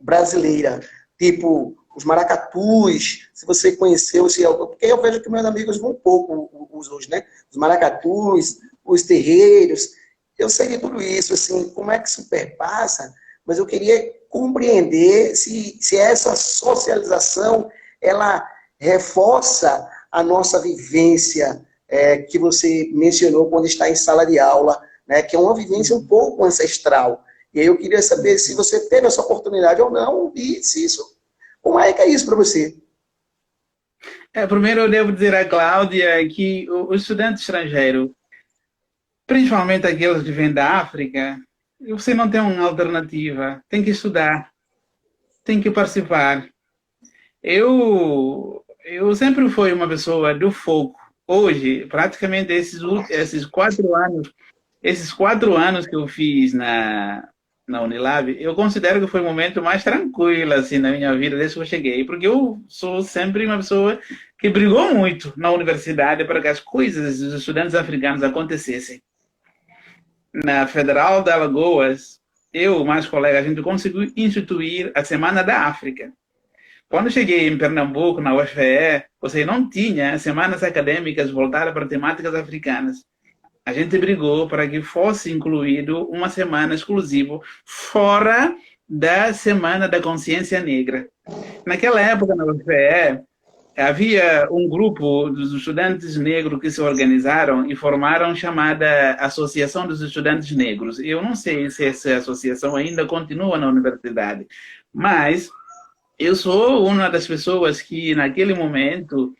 Brasileira, tipo os maracatus, se você conheceu, porque eu vejo que meus amigos vão pouco os hoje, né? Os maracatus, os terreiros, eu sei de tudo isso, assim, como é que se perpassa, mas eu queria compreender se essa socialização, ela reforça a nossa vivência que você mencionou quando está em sala de aula, né, que é uma vivência um pouco ancestral. E aí eu queria saber se você teve essa oportunidade ou não, e se isso, como é que é isso para você? Primeiro eu devo dizer à Cláudia que o estudante estrangeiro, principalmente aqueles que vêm da África, você não tem uma alternativa, tem que estudar, tem que participar. Eu sempre fui uma pessoa do foco. Hoje, praticamente esses 4 anos que eu fiz na Unilab, eu considero que foi o momento mais tranquilo assim, na minha vida desde que eu cheguei, porque eu sou sempre uma pessoa que brigou muito na universidade para que as coisas dos estudantes africanos acontecessem. Na Federal de Alagoas, eu e mais colegas, a gente conseguiu instituir a Semana da África. Quando cheguei em Pernambuco, na UFE, você não tinha semanas acadêmicas voltadas para temáticas africanas. A gente brigou para que fosse incluído uma semana exclusiva fora da Semana da Consciência Negra. Naquela época, na UFE, havia um grupo dos estudantes negros que se organizaram e formaram a chamada Associação dos Estudantes Negros. Eu não sei se essa associação ainda continua na universidade, mas eu sou uma das pessoas que, naquele momento,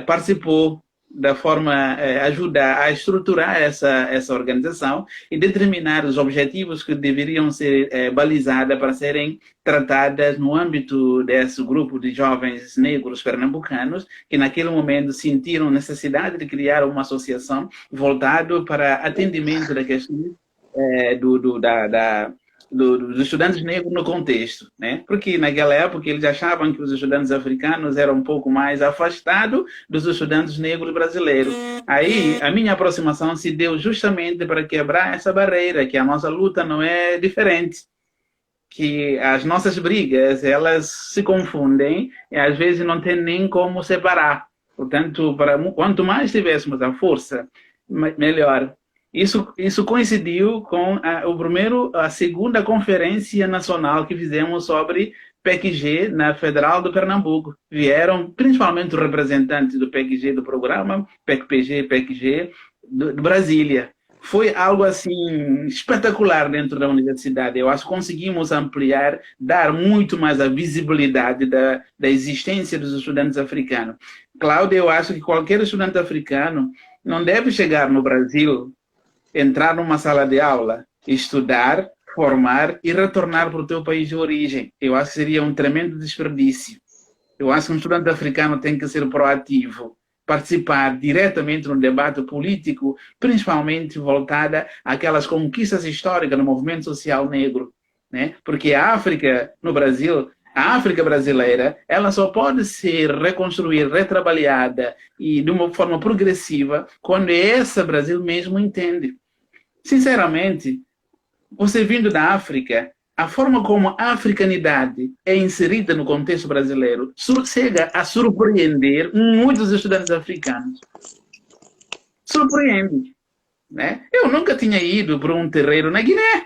participou da forma ajudar a estruturar essa organização e determinar os objetivos que deveriam ser balizados para serem tratadas no âmbito desse grupo de jovens negros pernambucanos que naquele momento sentiram necessidade de criar uma associação voltada para atendimento da questão dos estudantes negros no contexto, né? Porque naquela época eles achavam que os estudantes africanos eram um pouco mais afastados dos estudantes negros brasileiros. Aí a minha aproximação se deu justamente para quebrar essa barreira, que a nossa luta não é diferente, que as nossas brigas elas se confundem e às vezes não tem nem como separar. Portanto, quanto mais tivéssemos a força, melhor. Isso coincidiu com a segunda conferência nacional que fizemos sobre PEC-G na Federal do Pernambuco. Vieram principalmente os representantes do PEC-G do programa, PEC-PG, PEC-G, de Brasília. Foi algo assim espetacular dentro da universidade. Eu acho que conseguimos ampliar, dar muito mais a visibilidade da existência dos estudantes africanos. Cláudio, eu acho que qualquer estudante africano não deve chegar no Brasil, entrar numa sala de aula, estudar, formar e retornar para o teu país de origem. Eu acho que seria um tremendo desperdício. Eu acho que um estudante africano tem que ser proativo, participar diretamente no debate político, principalmente voltada àquelas conquistas históricas no movimento social negro, né? Porque a África, no Brasil, a África brasileira, ela só pode ser reconstruída, retrabalhada e de uma forma progressiva quando esse Brasil mesmo entende. Sinceramente, você vindo da África, a forma como a africanidade é inserida no contexto brasileiro chega a surpreender muitos estudantes africanos. Surpreende, né? Eu nunca tinha ido para um terreiro na Guiné.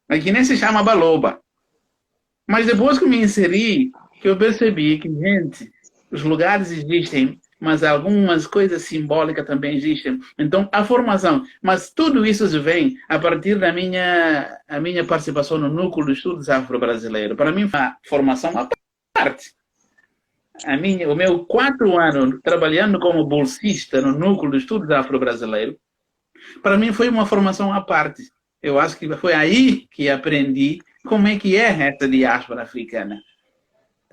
Na Guiné se chama Baloba. Mas depois que me inseri, que eu percebi que, gente, os lugares existem, mas algumas coisas simbólicas também existem. Então, a formação, mas tudo isso vem a partir da minha participação no Núcleo de Estudos Afro-Brasileiros. Para mim, foi uma formação à parte. O meu 4 anos trabalhando como bolsista no Núcleo de Estudos Afro-Brasileiros, para mim foi uma formação à parte. Eu acho que foi aí que aprendi como é que é essa diáspora africana.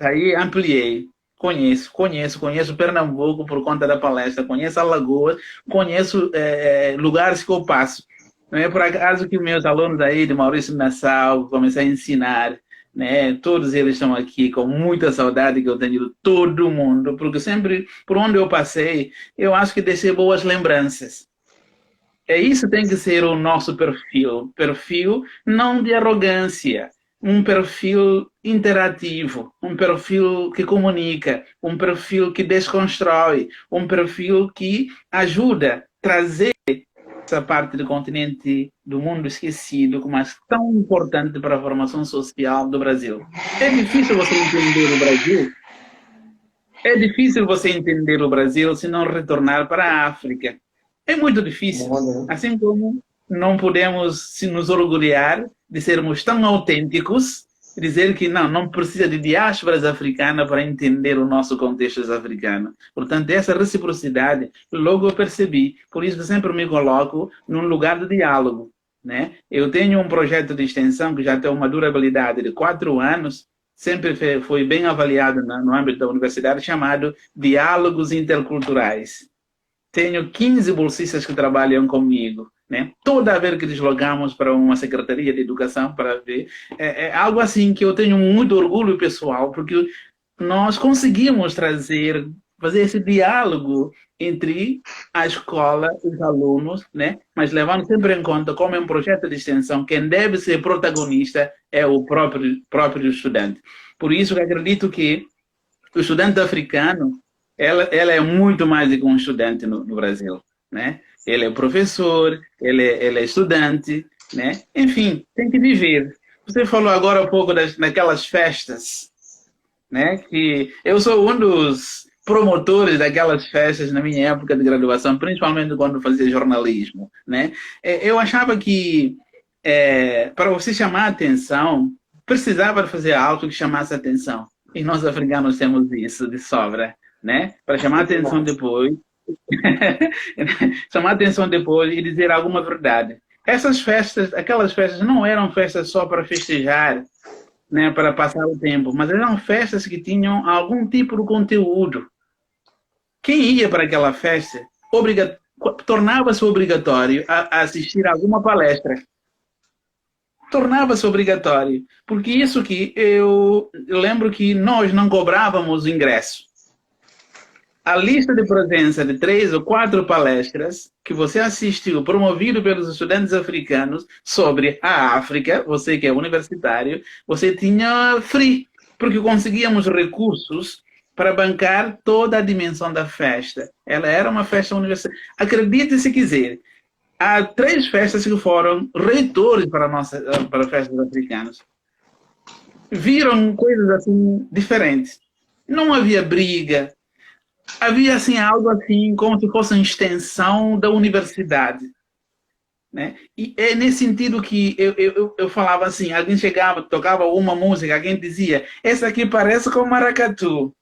Aí ampliei. Conheço Pernambuco por conta da palestra, conheço Alagoas, conheço lugares que eu passo. Não é por acaso que meus alunos aí de Maurício Nassau comecei a ensinar, né? Todos eles estão aqui com muita saudade que eu tenho de todo mundo, porque sempre, por onde eu passei, eu acho que deixei boas lembranças. Isso tem que ser o nosso perfil não de arrogância, um perfil interativo, um perfil que comunica, um perfil que desconstrói, um perfil que ajuda a trazer essa parte do continente, do mundo esquecido, mas tão importante para a formação social do Brasil. É difícil você entender o Brasil. É difícil você entender o Brasil se não retornar para a África. É muito difícil. Assim como não podemos se nos orgulhar de sermos tão autênticos, dizer que não precisa de diásporas africanas para entender o nosso contexto africano. Portanto, essa reciprocidade, logo eu percebi. Por isso, eu sempre me coloco num lugar de diálogo, né? Eu tenho um projeto de extensão que já tem uma durabilidade de 4 anos, sempre foi bem avaliado no âmbito da universidade, chamado Diálogos Interculturais. Tenho 15 bolsistas que trabalham comigo, né? Toda vez que deslocamos para uma secretaria de educação para ver, é algo assim que eu tenho muito orgulho pessoal, porque nós conseguimos fazer esse diálogo entre a escola e os alunos, né? Mas levando sempre em conta como é um projeto de extensão, quem deve ser protagonista é o próprio estudante. Por isso eu acredito que o estudante africano ela é muito mais do que um estudante no Brasil, né? Ele é professor, ele é estudante, né? Enfim, tem que viver. Você falou agora um pouco daquelas festas, né? Que eu sou um dos promotores daquelas festas na minha época de graduação, principalmente quando fazia jornalismo, né? Eu achava que para você chamar a atenção, precisava fazer algo que chamasse a atenção. E nós africanos temos isso de sobra, né? Para chamar a atenção depois, chamar a atenção depois e dizer alguma verdade. Essas festas, aquelas festas não eram festas só para festejar, né, para passar o tempo, mas eram festas que tinham algum tipo de conteúdo. Quem ia para aquela festa tornava-se obrigatório a assistir a alguma palestra. Tornava-se obrigatório, porque isso que eu lembro que nós não cobrávamos o ingresso. A lista de presença de 3 ou 4 palestras que você assistiu, promovido pelos estudantes africanos sobre a África, você que é universitário, você tinha free, porque conseguíamos recursos para bancar toda a dimensão da festa. Ela era uma festa universitária. Acredite se quiser, há 3 festas que foram reitores para festas africanas. Viram coisas assim diferentes. Não havia briga, havia assim algo assim como se fosse uma extensão da universidade, né? E é nesse sentido que eu falava assim, alguém chegava, tocava uma música, alguém dizia, essa aqui parece com maracatu,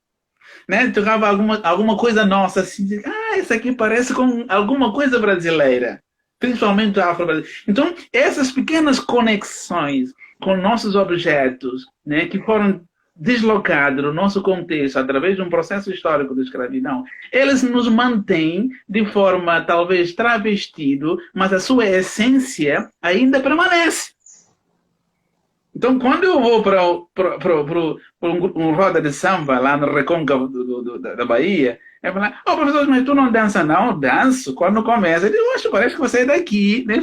né? Tocava alguma coisa nossa, assim, essa aqui parece com alguma coisa brasileira, principalmente afro-brasileira. Então, essas pequenas conexões com nossos objetos, né, que foram deslocados do nosso contexto através de um processo histórico de escravidão, eles nos mantêm de forma talvez travestido, mas a sua essência ainda permanece. Então, quando eu vou para um roda de samba lá no Recôncavo da Bahia, eu falo, professor, mas tu não dança não? Eu danço. Quando começa, eu digo, oxe, parece que você é daqui. Eu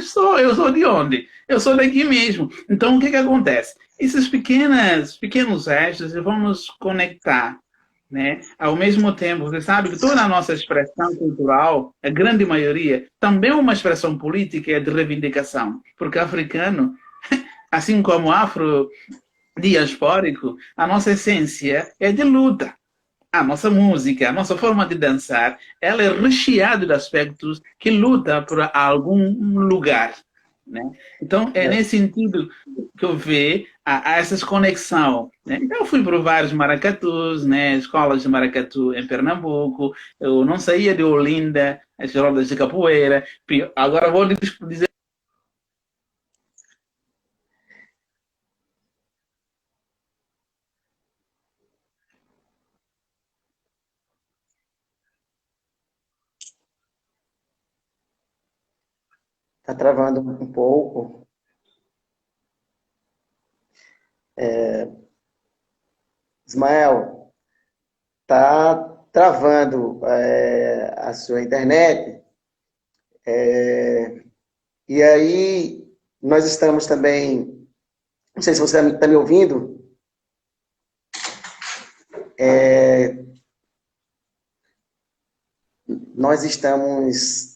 sou de onde? Eu sou daqui mesmo. Então, o que acontece? Esses pequenos gestos vão nos conectar, né? Ao mesmo tempo, você sabe que toda a nossa expressão cultural, a grande maioria, também é uma expressão política e de reivindicação. Porque africano, assim como afro-diaspórico, a nossa essência é de luta. A nossa música, a nossa forma de dançar, ela é recheada de aspectos que lutam por algum lugar, né? Então, é nesse sentido que eu vejo essas conexões, né? Então, eu fui para vários maracatus, né? Escolas de maracatu em Pernambuco, eu não saía de Olinda, as rodas de capoeira. Agora vou lhe dizer. Tá travando um pouco. Ismael, tá travando a sua internet. E aí, nós estamos também. Não sei se você está me ouvindo. Nós estamos.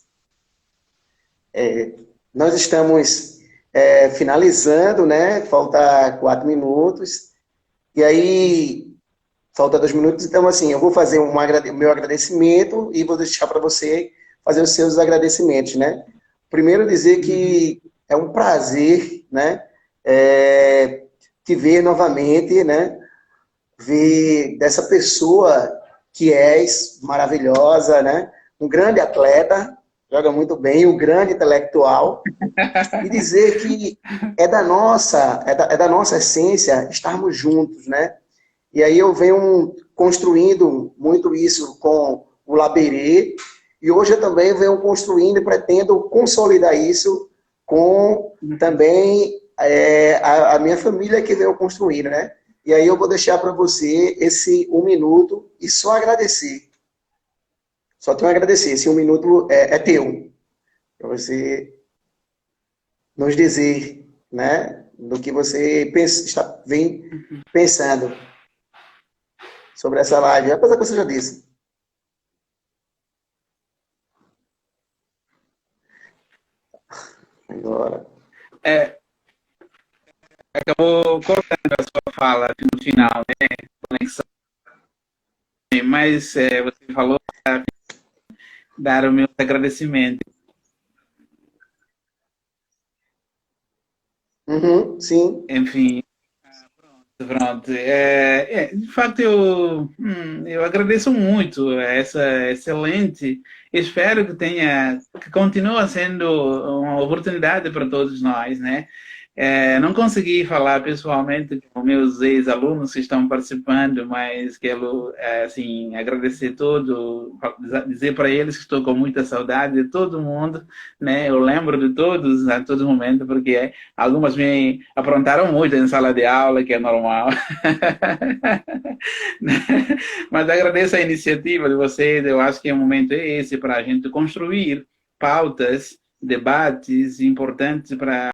Nós estamos finalizando, né? Falta 4 minutos. E aí, falta 2 minutos. Então, assim, eu vou fazer o meu agradecimento e vou deixar para você fazer os seus agradecimentos, né? Primeiro, dizer que é um prazer, né? Te ver novamente, né? Ver dessa pessoa que és maravilhosa, né? Um grande atleta, joga muito bem, um grande intelectual, e dizer que é da nossa essência estarmos juntos, né? E aí eu venho construindo muito isso com o Laberê, e hoje eu também venho construindo e pretendo consolidar isso com também a minha família que veio construindo, né? E aí eu vou deixar para você esse 1 minuto e só agradecer. Só tenho a agradecer. Esse 1 minuto é teu. Para você nos dizer, né? Do que você vem pensando sobre essa live. Apesar que você já disse. Agora. Acabou cortando a sua fala no final, né? Conexão. Mas você falou para dar o meu agradecimento. Uhum, sim. Enfim, pronto. De fato, eu agradeço muito essa excelente. Espero que continue sendo uma oportunidade para todos nós, né? Não consegui falar pessoalmente com meus ex-alunos que estão participando, mas quero assim, agradecer todo, dizer para eles que estou com muita saudade de todo mundo, né? Eu lembro de todos a todo momento, porque algumas me aprontaram muito em sala de aula, que é normal. Mas agradeço a iniciativa de vocês, eu acho que o momento é esse para a gente construir pautas, debates importantes para